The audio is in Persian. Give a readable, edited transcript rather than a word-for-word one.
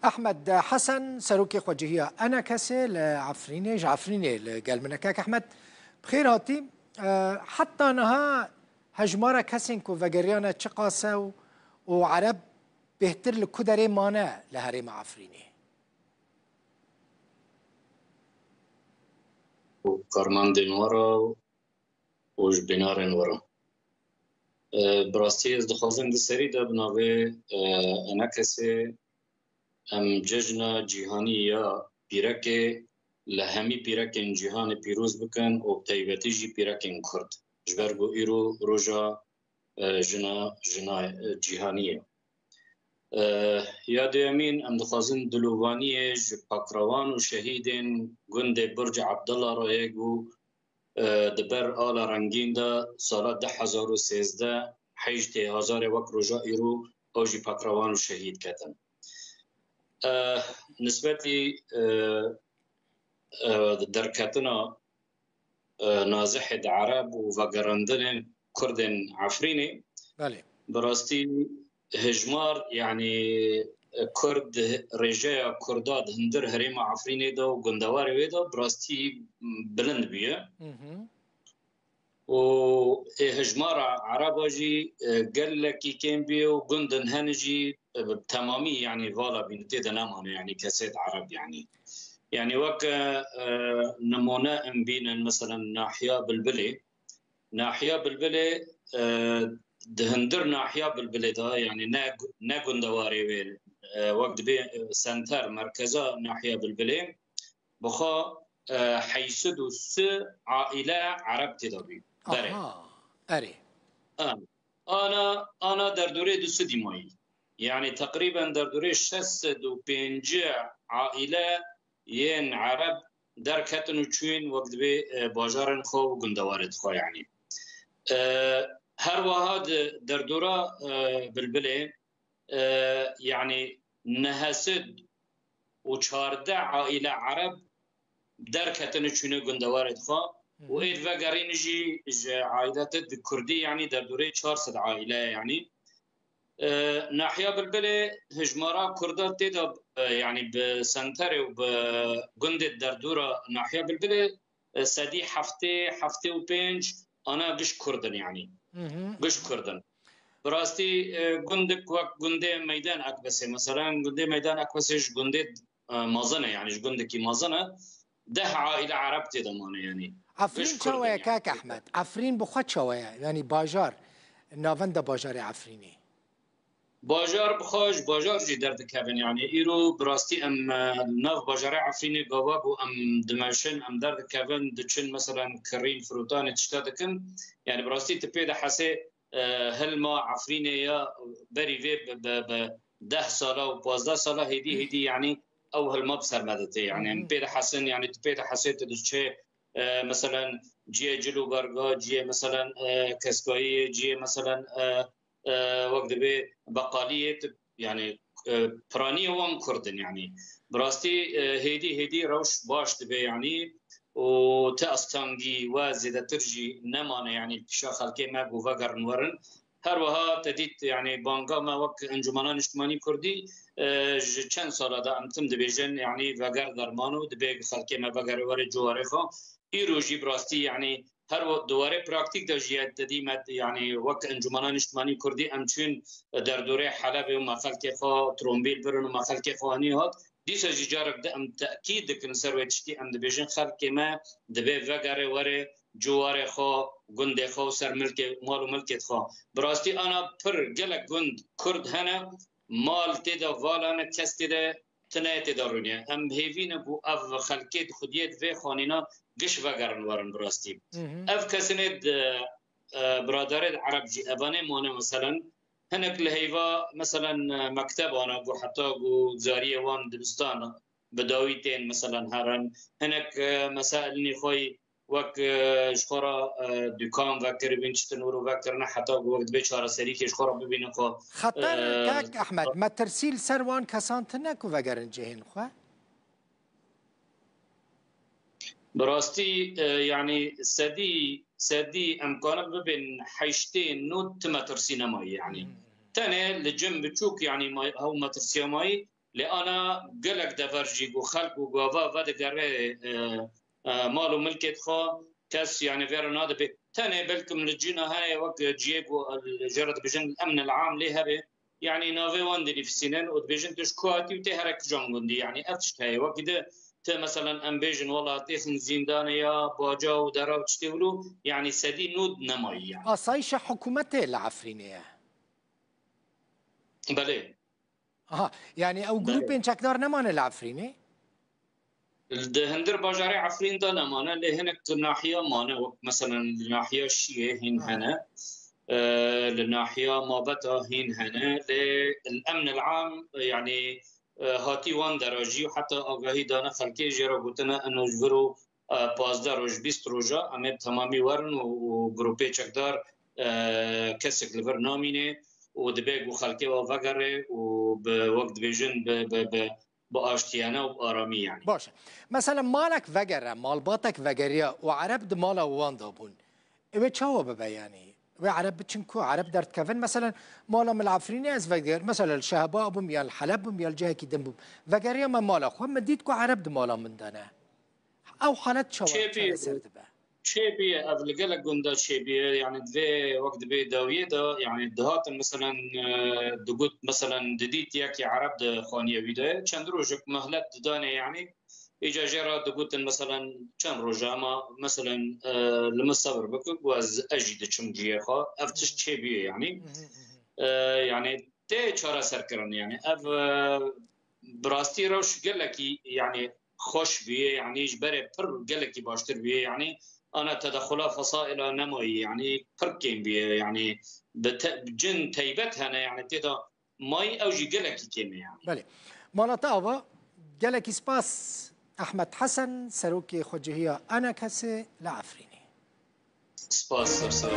احمد حسن سروكي خوجهيه انا كسي لعفريني جعفريني قال منك احمد بخير هاتي حتى نها هجمارة كسنكو وغريانا تشقاسا وعرب بهتر لكدري مانا لهريم عفريني وكارماندين ورا وجبنارين ورا براستي از دخوازم دي سري دا بناوه انا كسي ام ججنا جيهاني يا بيركي لهمي بيركين جيهان بيروز بكن وبتايبتي جي بيركين كرد جبرگو ايرو روجا جنا جيهانية يا ديامين ام دخوازم دلوانية جباكروان وشهيدين گند برج عبدالله رايقو دبر آل رنگین دا سال 2013 18,000 وک روژا ایرو اوجی پاکروان شهید کردن. نسبتی درکتنا نازح عرب و وگرندن کردن عفرینی براستی هجمار يعني كرد رجاء كرداد هندر هريم عفريني دا وغندواري ويدا براستي بلند بيه و هجمار عرباجي قال لك كان بيه وغندن هنجي تمامي يعني فالا بينتي دا نامان يعني كسيد عرب يعني وك نمونا بين مثلا ناحية بالبلي دهندر ناحية بالبلي دا يعني نا غندواري ويدا وقت بي سنتر مركزة ناحية بالبلين بخا حيسدو عائلة عرب تدابي أري أنا دردوري دو سدي ماي يعني تقريبا دردوري 65 عائلة ين عرب دركتنو تشوين وقت بي باجارن خو وقندوارد خو يعني هر واحد دردورا بالبلين يعني نهسد وشارده عائلة عرب دركتن شنو قندوارد خا وإيد وقرين جي عائلات الكردي يعني در دوره 400 عائلة يعني ناحية بالبلة هجمارا كردات تيدا يعني بسنتر وبقند در دوره ناحية بالبلة سدي حفتي وبينج أنا قش كردن يعني قش كردن براستي قندك وقت قندي ميدان أكبسي مثلا قندي ميدان أكبسيش قندي مازنة يعني قندكي مازنة 10 عائلة عرب تضمانه يعني عفرين شوية كاك أحمد عفرين بخد شوية يعني باجار نافندا باجار عفريني باجار بخوش باجار جي درد كابن يعني إيرو براستي أم ناف باجار عفريني قواق وأم دمشن أم درد كابن دتشن مثلا كرين فروتان تشتادكن يعني براستي تبيد حسي هل ما عفريني يا بري في ب 10 ساله و 15 ساله هدي يعني او هل بسر مدته يعني بيد حسن يعني تبيد حسيت دشي مثلا جي جلو برغا جي مثلا كسكوي جي مثلا وقت بي بقاليه يعني براني وان كردن يعني براستي هدي روش باش تبي يعني وتأستانجي وازدة ترجي نمانة يعني بشا خلقي ما بوفاقر نورن هروها تديت يعني بانقا ما وك انجمانان اجتماعي كردي چند ساله دا امتم دبيجن يعني وقر درمانو دبيج خلقي ما بقر وري جوارخا ايروجي براستي يعني هر دواره براكتيك دا جيات تديمت يعني وك انجمانان اجتماعي كردي امچون در دوره حلب وما خلقي خا ترومبيل برن وما خلقي خاني هات ديسا جارك دا ام تأكيد دكن سرويتشتي ام دبيجن خلقي ما دبي وقر وري جوار خو گند خو سر ملک مال و ملکت خو براستی انا پر گلک گند کرد هنه مال تدا والانه کس تدا تنایت دارونیه ام هیوین بو اف خلکت خودیت و خانینا گش وگرن ورن براستی اف کسند برادرت عرب جی ابانه مانه مثلا هنک لهیوا مثلا مکتب انا بو حتی بو زاریه وان دبستان بداویتین مثلا هرن هنک مسائل نخوی وك شخورا دكان وكر بين تنور وكرنا حتى وقت بيشارة سريك شخورا ببين خو خطر كاك أحمد ما ترسيل سروان كسانتنك وفقرن جهين خو براستي يعني سدي امكانك ببين حيشتين نوت ما ترسينا ماي يعني تاني لجنب تشوك يعني هو ما ترسينا ماي لأنا قلق دفرجي وخلق وقوافا ودقره مال وملكت خو كاس يعني فيرنا هذا تاني بالكم لجينا هاي وقت جيجو جرد بجن الأمن العام ليها به يعني نافي واندري في السنين ودبيجن تشكواتي وتهرك جونغوندي يعني أفتش هاي وقت مثلا امبيجن والله تيخن زندانيا باجا ودرا وتشتولو يعني سدي نود نماي يعني صايشه حكومته العفرينيه بله يعني او جروبين شكدار نمان العفريني هندر باجاري عفرين دا نمانه لهنك ناحيه مانه مثلا الناحيه الشيعيه هن هنا للناحيه مابتا هن هنا للامن العام يعني هاتي وان درجي وحتى آگاهی دانه خلقی جرا گوتنه انو جبرو 15 روز 20 روزا اما تمامی ورن و گروپی چکدار کسک لور نامینه و دبیگو خلقی و وگره و به وقت بیجن با آشتیانه و آرامی يعني باشه مثلا مالك وگره مالباتك وگريا وعرب دمالا وان دابون اوه چاو ببياني وعرب بتشنكو عرب درت كفن مثلا مالا من العفريني از وگر مثلا الشهباء بم يا الحلب بم يا الجهه كي دم وگريا ما مالا خو مديتكو عرب دمالا من دانا او حالت شو شيبي قبل قلق قندا شيبي يعني دفي وقت بي داوية دا يعني دهات مثلا دقوت مثلا دديت ياكي عرب دا خانية بيدا چند روجك مهلت دانه يعني إجا جرا دقوت مثلا چند روجا ما مثلا لما صبر بكك واز أجيد چم جيخا افتش شيبي يعني يعني تي چارا سركرن يعني اف براستي روش قلقي يعني خوش بيه يعني جبري پر قلقي باشتر بيه يعني أنا تدخلات فصائل نموي يعني فرقين بيه يعني بجن تيبتها أنا يعني تدا ماي أوجي قلقي كيمي يعني بله مالطاوة قلقي سباس أحمد حسن سروكي خوجهية أنا كسي لعفريني سباس سر